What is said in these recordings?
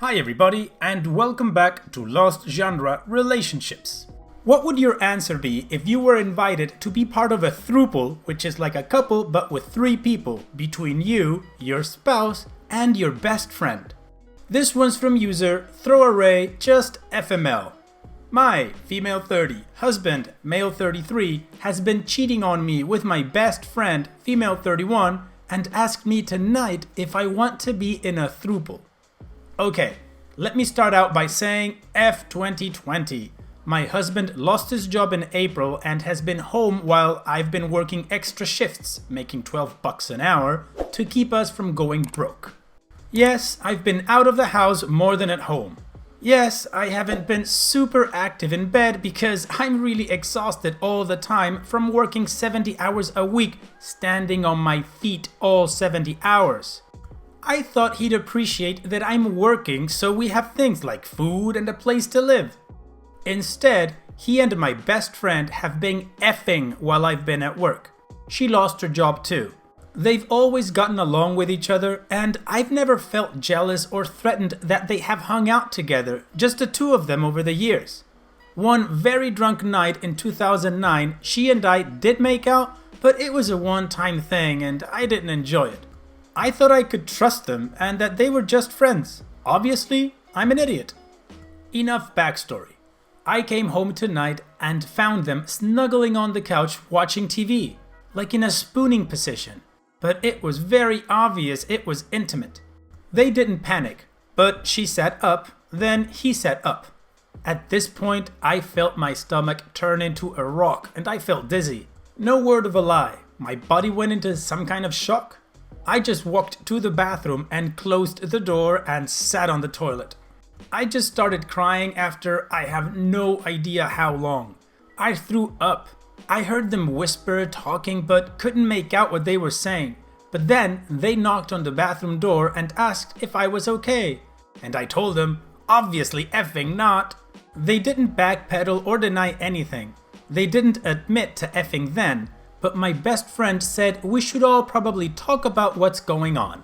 Hi everybody, and welcome back to Lost Genre Relationships. What would your answer be if you were invited to be part of a throuple, which is like a couple but with 3 people, between you, your spouse, and your best friend? This one's from user throwaway just FML. My female 30, husband male 33, has been cheating on me with my best friend female 31 and asked me tonight if I want to be in a throuple. Okay, let me start out by saying F 2020. My husband lost his job in April and has been home while I've been working extra shifts, making $12 an hour, to keep us from going broke. Yes, I've been out of the house more than at home. Yes, I haven't been super active in bed because I'm really exhausted all the time from working 70 hours a week, standing on my feet all 70 hours. I thought he'd appreciate that I'm working so we have things like food and a place to live. Instead, he and my best friend have been effing while I've been at work. She lost her job too. They've always gotten along with each other, and I've never felt jealous or threatened that they have hung out together, just the 2 of them over the years. One very drunk night in 2009, she and I did make out, but it was a one-time thing and I didn't enjoy it. I thought I could trust them and that they were just friends. Obviously, I'm an idiot. Enough backstory. I came home tonight and found them snuggling on the couch watching TV, like in a spooning position. But it was very obvious it was intimate. They didn't panic, but she sat up, then he sat up. At this point, I felt my stomach turn into a rock and I felt dizzy. No word of a lie, my body went into some kind of shock. I just walked to the bathroom and closed the door and sat on the toilet. I just started crying after I have no idea how long. I threw up. I heard them whisper, talking, but couldn't make out what they were saying. But then they knocked on the bathroom door and asked if I was okay. And I told them, obviously effing not. They didn't backpedal or deny anything. They didn't admit to effing then. But my best friend said we should all probably talk about what's going on.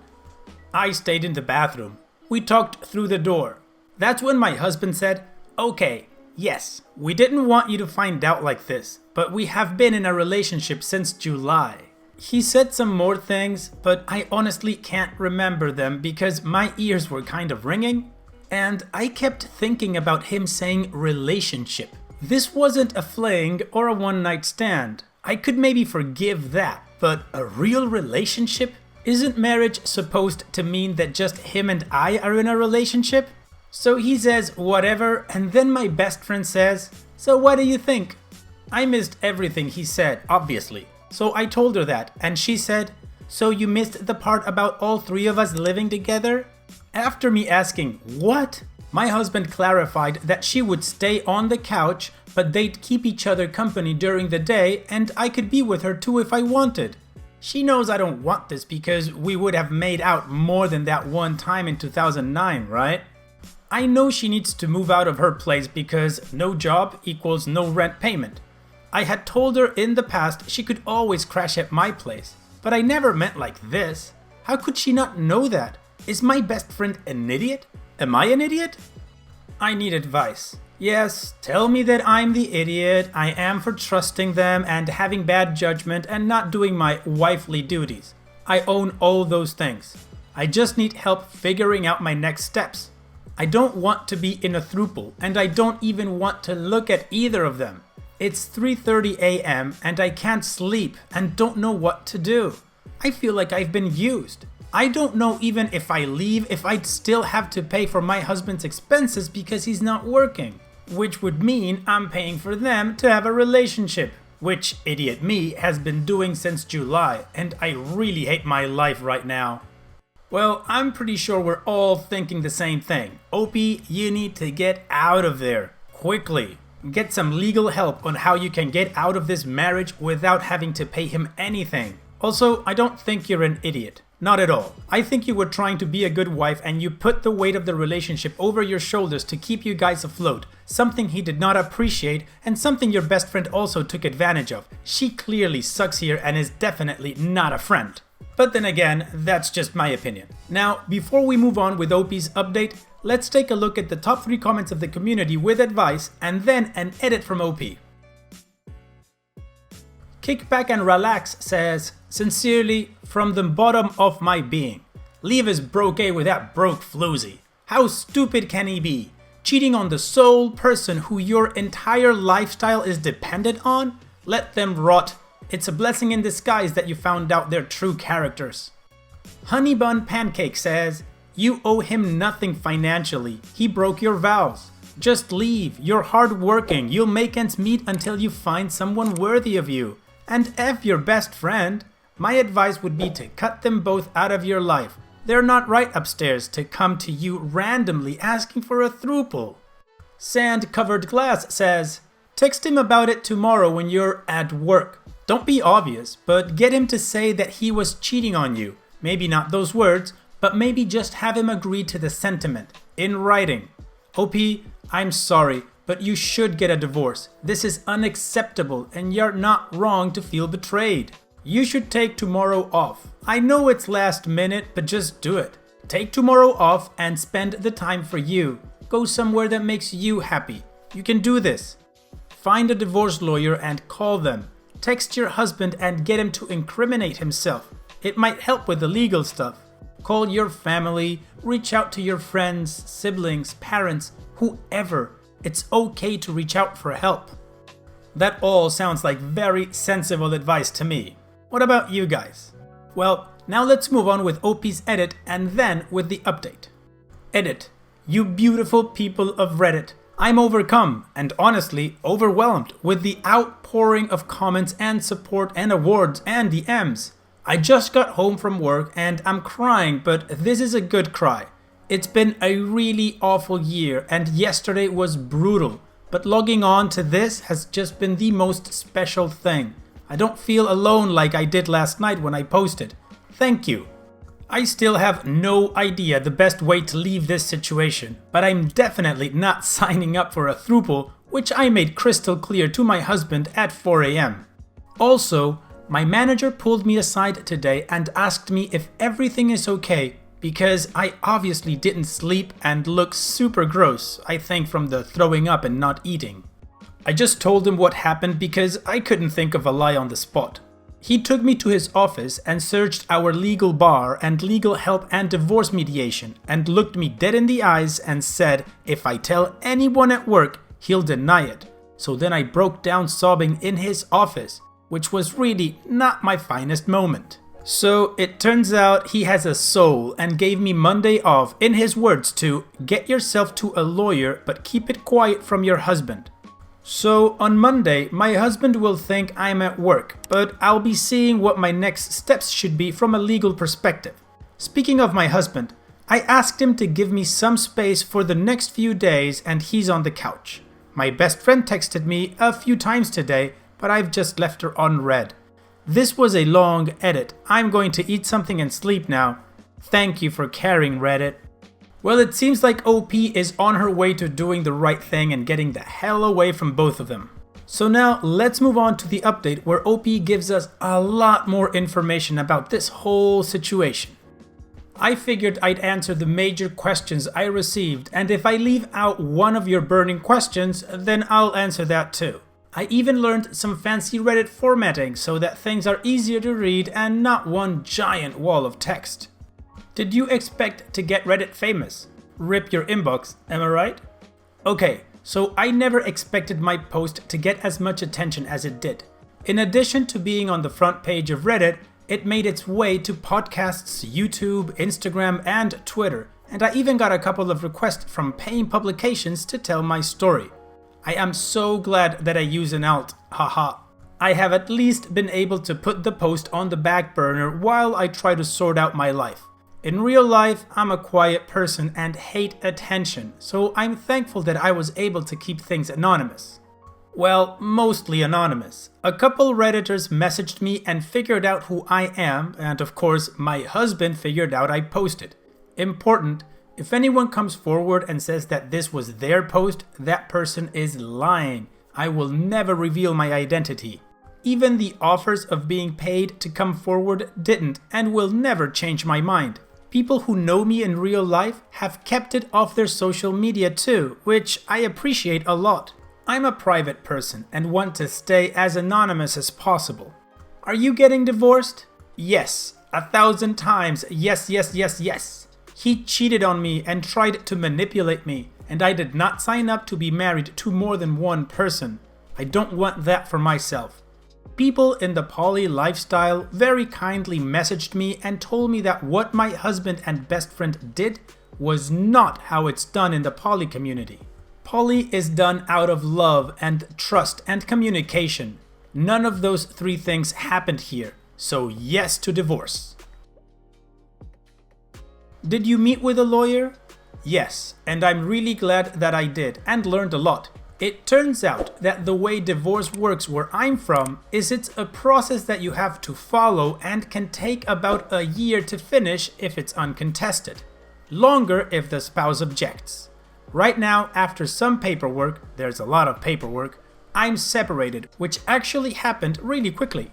I stayed in the bathroom. We talked through the door. That's when my husband said, okay, yes, we didn't want you to find out like this, but we have been in a relationship since July. He said some more things, but I honestly can't remember them because my ears were kind of ringing. And I kept thinking about him saying relationship. This wasn't a fling or a one-night stand. I could maybe forgive that, but a real relationship? Isn't marriage supposed to mean that just him and I are in a relationship? So he says whatever, and then my best friend says, so what do you think? I missed everything he said, obviously. So I told her that, and she said, so you missed the part about all 3 of us living together? After me asking, what? My husband clarified that she would stay on the couch, but they'd keep each other company during the day and I could be with her too if I wanted. She knows I don't want this because we would have made out more than that one time in 2009, right? I know she needs to move out of her place because no job equals no rent payment. I had told her in the past she could always crash at my place, but I never meant like this. How could she not know that? Is my best friend an idiot? Am I an idiot? I need advice. Yes, tell me that I'm the idiot, I am for trusting them and having bad judgment and not doing my wifely duties. I own all those things. I just need help figuring out my next steps. I don't want to be in a throuple and I don't even want to look at either of them. It's 3:30 a.m. and I can't sleep and don't know what to do. I feel like I've been used. I don't know even if I leave if I'd still have to pay for my husband's expenses because he's not working. Which would mean I'm paying for them to have a relationship, which idiot me has been doing since July, and I really hate my life right now. Well, I'm pretty sure we're all thinking the same thing. Opie, you need to get out of there, quickly. Get some legal help on how you can get out of this marriage without having to pay him anything. Also, I don't think you're an idiot. Not at all. I think you were trying to be a good wife and you put the weight of the relationship over your shoulders to keep you guys afloat, something he did not appreciate and something your best friend also took advantage of. She clearly sucks here and is definitely not a friend. But then again, that's just my opinion. Now, before we move on with Opie's update, let's take a look at the top 3 comments of the community with advice and then an edit from OP. Kickback and Relax says, sincerely, from the bottom of my being, leave his broke with that broke floozy. How stupid can he be? Cheating on the sole person who your entire lifestyle is dependent on? Let them rot. It's a blessing in disguise that you found out their true characters. Honey Bun Pancake says, you owe him nothing financially. He broke your vows. Just leave. You're hardworking. You'll make ends meet until you find someone worthy of you. And F your best friend. My advice would be to cut them both out of your life. They're not right upstairs to come to you randomly asking for a throuple. Sand Covered Glass says, text him about it tomorrow when you're at work. Don't be obvious, but get him to say that he was cheating on you. Maybe not those words, but maybe just have him agree to the sentiment, in writing. OP, I'm sorry, but you should get a divorce. This is unacceptable and you're not wrong to feel betrayed. You should take tomorrow off. I know it's last minute, but just do it. Take tomorrow off and spend the time for you. Go somewhere that makes you happy. You can do this. Find a divorce lawyer and call them. Text your husband and get him to incriminate himself. It might help with the legal stuff. Call your family, reach out to your friends, siblings, parents, whoever. It's okay to reach out for help. That all sounds like very sensible advice to me. What about you guys? Well, now let's move on with OP's edit and then with the update. Edit. You beautiful people of Reddit. I'm overcome and honestly overwhelmed with the outpouring of comments and support and awards and DMs. I just got home from work and I'm crying, but this is a good cry. It's been a really awful year and yesterday was brutal, but logging on to this has just been the most special thing. I don't feel alone like I did last night when I posted. Thank you. I still have no idea the best way to leave this situation, but I'm definitely not signing up for a throuple, which I made crystal clear to my husband at 4 AM. Also, my manager pulled me aside today and asked me if everything is okay, because I obviously didn't sleep and look super gross, I think from the throwing up and not eating. I just told him what happened because I couldn't think of a lie on the spot. He took me to his office and searched our legal bar and legal help and divorce mediation and looked me dead in the eyes and said if I tell anyone at work, he'll deny it. So then I broke down sobbing in his office, which was really not my finest moment. So it turns out he has a soul and gave me Monday off, in his words, to get yourself to a lawyer but keep it quiet from your husband. So on Monday, my husband will think I'm at work, but I'll be seeing what my next steps should be from a legal perspective. Speaking of my husband, I asked him to give me some space for the next few days and he's on the couch. My best friend texted me a few times today, but I've just left her on read. This was a long edit. I'm going to eat something and sleep now. Thank you for caring, Reddit. Well, it seems like OP is on her way to doing the right thing and getting the hell away from both of them. So now let's move on to the update where OP gives us a lot more information about this whole situation. I figured I'd answer the major questions I received, and if I leave out one of your burning questions, then I'll answer that too. I even learned some fancy Reddit formatting so that things are easier to read and not one giant wall of text. Did you expect to get Reddit famous? Rip your inbox, am I right? Okay, so I never expected my post to get as much attention as it did. In addition to being on the front page of Reddit, it made its way to podcasts, YouTube, Instagram, and Twitter, and I even got a couple of requests from paying publications to tell my story. I am so glad that I use an alt, haha. I have at least been able to put the post on the back burner while I try to sort out my life. In real life, I'm a quiet person and hate attention, so I'm thankful that I was able to keep things anonymous. Well, mostly anonymous. A couple Redditors messaged me and figured out who I am, and of course, my husband figured out I posted. Important, if anyone comes forward and says that this was their post, that person is lying. I will never reveal my identity. Even the offers of being paid to come forward didn't and will never change my mind. People who know me in real life have kept it off their social media too, which I appreciate a lot. I'm a private person and want to stay as anonymous as possible. Are you getting divorced? Yes, 1,000 times, yes, yes, yes, yes. He cheated on me and tried to manipulate me, and I did not sign up to be married to more than one person. I don't want that for myself. People in the poly lifestyle very kindly messaged me and told me that what my husband and best friend did was not how it's done in the poly community. Poly is done out of love and trust and communication. None of those three things happened here, so yes to divorce. Did you meet with a lawyer? Yes, and I'm really glad that I did and learned a lot. It turns out that the way divorce works where I'm from is it's a process that you have to follow and can take about a year to finish if it's uncontested. Longer if the spouse objects. Right now, after some paperwork, there's a lot of paperwork, I'm separated, which actually happened really quickly.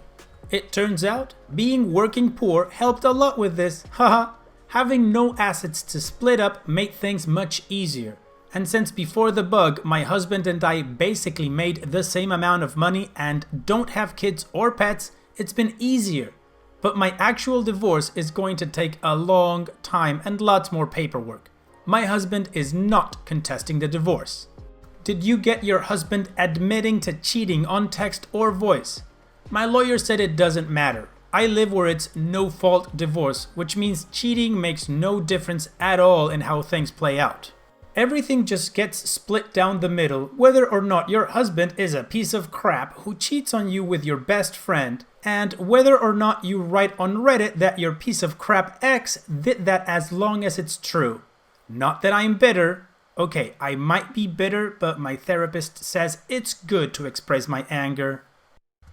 It turns out, being working poor helped a lot with this, haha. Having no assets to split up made things much easier. And since before the bug, my husband and I basically made the same amount of money and don't have kids or pets, it's been easier. But my actual divorce is going to take a long time and lots more paperwork. My husband is not contesting the divorce. Did you get your husband admitting to cheating on text or voice? My lawyer said it doesn't matter. I live where it's no-fault divorce, which means cheating makes no difference at all in how things play out. Everything just gets split down the middle, whether or not your husband is a piece of crap who cheats on you with your best friend, and whether or not you write on Reddit that your piece of crap ex did that as long as it's true. Not that I'm bitter. Okay, I might be bitter, but my therapist says it's good to express my anger.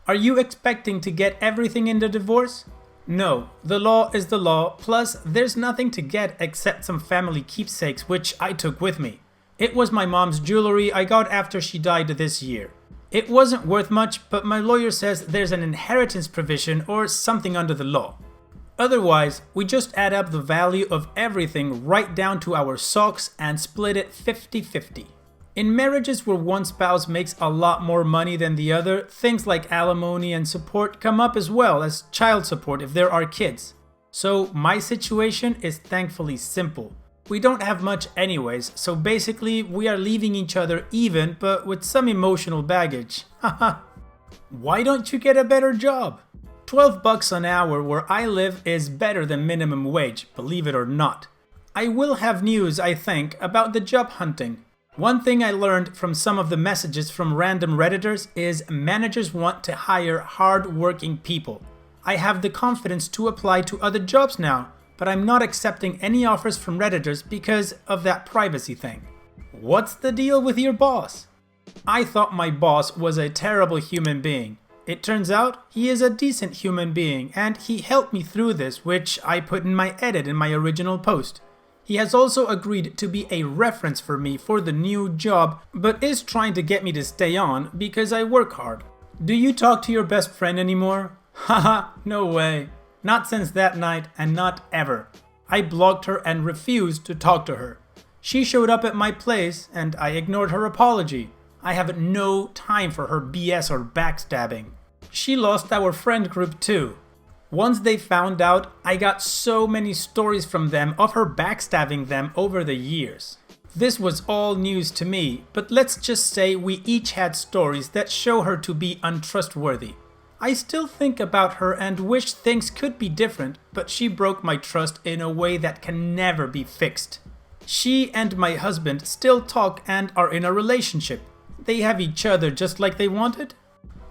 Are you expecting to get everything in the divorce? No, the law is the law, plus there's nothing to get except some family keepsakes which I took with me. It was my mom's jewelry I got after she died this year. It wasn't worth much, but my lawyer says there's an inheritance provision or something under the law. Otherwise, we just add up the value of everything right down to our socks and split it 50-50. In marriages where one spouse makes a lot more money than the other, things like alimony and support come up as well as child support if there are kids. So my situation is thankfully simple. We don't have much anyways, so basically we are leaving each other even but with some emotional baggage. Haha. Why don't you get a better job? $12 an hour where I live is better than minimum wage, believe it or not. I will have news, I think, about the job hunting. One thing I learned from some of the messages from random Redditors is managers want to hire hard-working people. I have the confidence to apply to other jobs now, but I'm not accepting any offers from Redditors because of that privacy thing. What's the deal with your boss? I thought my boss was a terrible human being. It turns out he is a decent human being and he helped me through this, which I put in my edit in my original post. He has also agreed to be a reference for me for the new job, but is trying to get me to stay on because I work hard. Do you talk to your best friend anymore? Haha, no way. Not since that night and not ever. I blocked her and refused to talk to her. She showed up at my place and I ignored her apology. I have no time for her BS or backstabbing. She lost our friend group too. Once they found out, I got so many stories from them of her backstabbing them over the years. This was all news to me, but let's just say we each had stories that show her to be untrustworthy. I still think about her and wish things could be different, but she broke my trust in a way that can never be fixed. She and my husband still talk and are in a relationship. They have each other just like they wanted.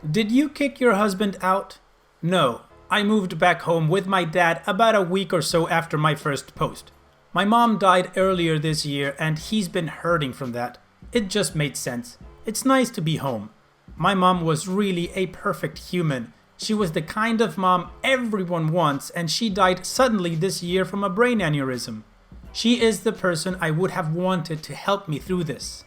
Did you kick your husband out? No. I moved back home with my dad about a week or so after my first post. My mom died earlier this year and he's been hurting from that. It just made sense. It's nice to be home. My mom was really a perfect human. She was the kind of mom everyone wants and she died suddenly this year from a brain aneurysm. She is the person I would have wanted to help me through this.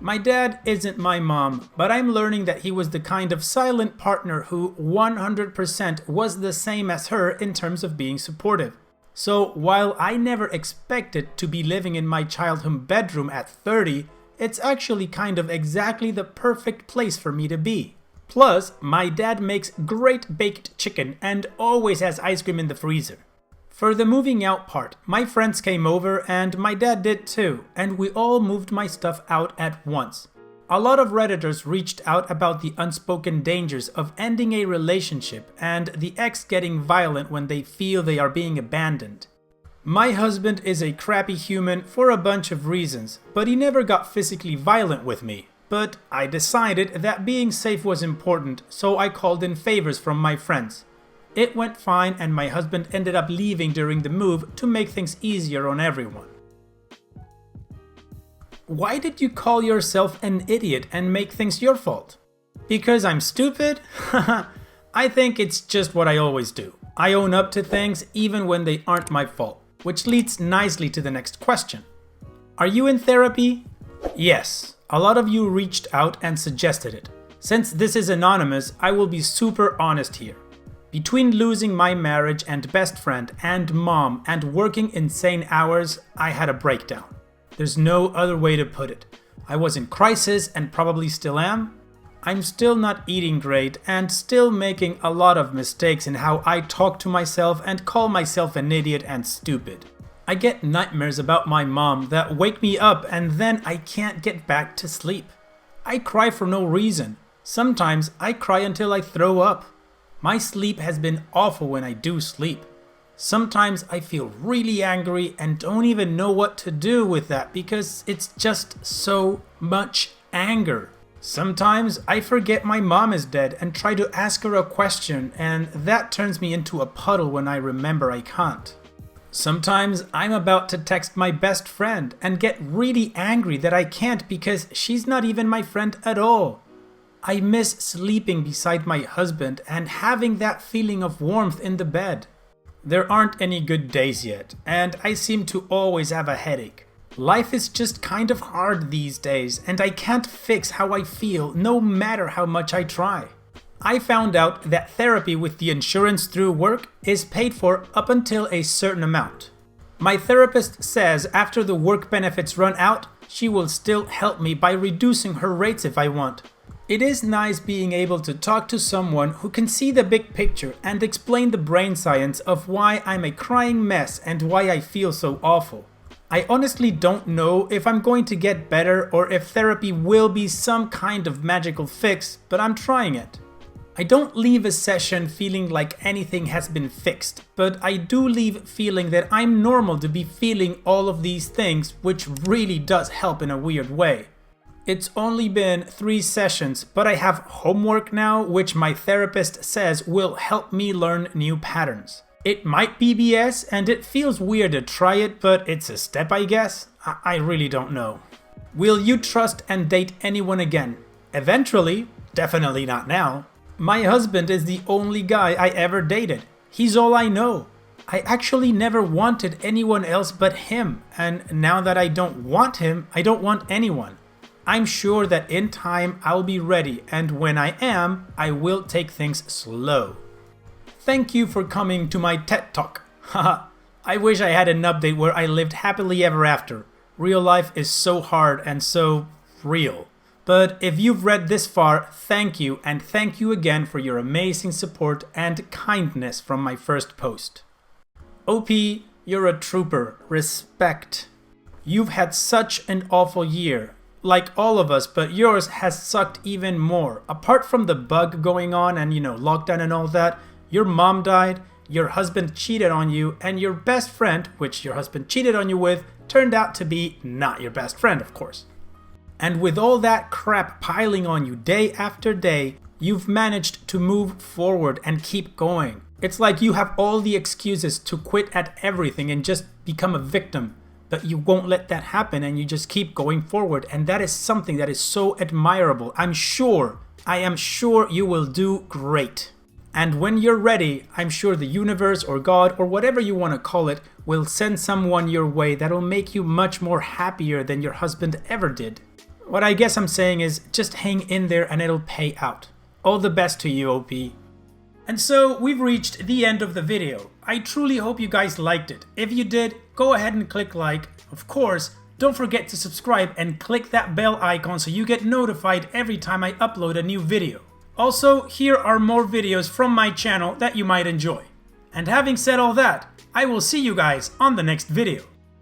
My dad isn't my mom, but I'm learning that he was the kind of silent partner who 100% was the same as her in terms of being supportive. So while I never expected to be living in my childhood bedroom at 30, it's actually kind of exactly the perfect place for me to be. Plus, my dad makes great baked chicken and always has ice cream in the freezer. For the moving out part, my friends came over and my dad did too, and we all moved my stuff out at once. A lot of Redditors reached out about the unspoken dangers of ending a relationship and the ex getting violent when they feel they are being abandoned. My husband is a crappy human for a bunch of reasons, but he never got physically violent with me. But I decided that being safe was important, so I called in favors from my friends. It went fine and my husband ended up leaving during the move to make things easier on everyone. Why did you call yourself an idiot and make things your fault? Because I'm stupid? I think it's just what I always do. I own up to things even when they aren't my fault, which leads nicely to the next question. Are you in therapy? Yes, a lot of you reached out and suggested it. Since this is anonymous, I will be super honest here. Between losing my marriage and best friend and mom and working insane hours, I had a breakdown. There's no other way to put it. I was in crisis and probably still am. I'm still not eating great and still making a lot of mistakes in how I talk to myself and call myself an idiot and stupid. I get nightmares about my mom that wake me up and then I can't get back to sleep. I cry for no reason. Sometimes I cry until I throw up. My sleep has been awful when I do sleep. Sometimes I feel really angry and don't even know what to do with that because it's just so much anger. Sometimes I forget my mom is dead and try to ask her a question, and that turns me into a puddle when I remember I can't. Sometimes I'm about to text my best friend and get really angry that I can't because she's not even my friend at all. I miss sleeping beside my husband and having that feeling of warmth in the bed. There aren't any good days yet, and I seem to always have a headache. Life is just kind of hard these days, and I can't fix how I feel no matter how much I try. I found out that therapy with the insurance through work is paid for up until a certain amount. My therapist says after the work benefits run out, she will still help me by reducing her rates if I want. It is nice being able to talk to someone who can see the big picture and explain the brain science of why I'm a crying mess and why I feel so awful. I honestly don't know if I'm going to get better or if therapy will be some kind of magical fix, but I'm trying it. I don't leave a session feeling like anything has been fixed, but I do leave feeling that I'm normal to be feeling all of these things, which really does help in a weird way. It's only been 3 sessions, but I have homework now, which my therapist says will help me learn new patterns. It might be BS, and it feels weird to try it, but it's a step, I guess. I really don't know. Will you trust and date anyone again? Eventually, definitely not now. My husband is the only guy I ever dated. He's all I know. I actually never wanted anyone else but him, and now that I don't want him, I don't want anyone. I'm sure that in time I'll be ready, and when I am, I will take things slow. Thank you for coming to my TED Talk. Haha, I wish I had an update where I lived happily ever after. Real life is so hard and so real. But if you've read this far, thank you, and thank you again for your amazing support and kindness from my first post. OP, you're a trooper. Respect. You've had such an awful year. Like all of us, but yours has sucked even more. Apart from the bug going on and, lockdown and all that, your mom died, your husband cheated on you, and your best friend, which your husband cheated on you with, turned out to be not your best friend, of course. And with all that crap piling on you day after day, you've managed to move forward and keep going. It's like you have all the excuses to quit at everything and just become a victim. But you won't let that happen and you just keep going forward, and that is something that is so admirable. I am sure you will do great. And when you're ready, I'm sure the universe or God or whatever you want to call it will send someone your way that'll make you much more happier than your husband ever did. What I guess I'm saying is just hang in there and it'll pay out. All the best to you, OP. And so we've reached the end of the video. I truly hope you guys liked it. If you did, go ahead and click like. Of course, don't forget to subscribe and click that bell icon so you get notified every time I upload a new video. Also, here are more videos from my channel that you might enjoy. And having said all that, I will see you guys on the next video.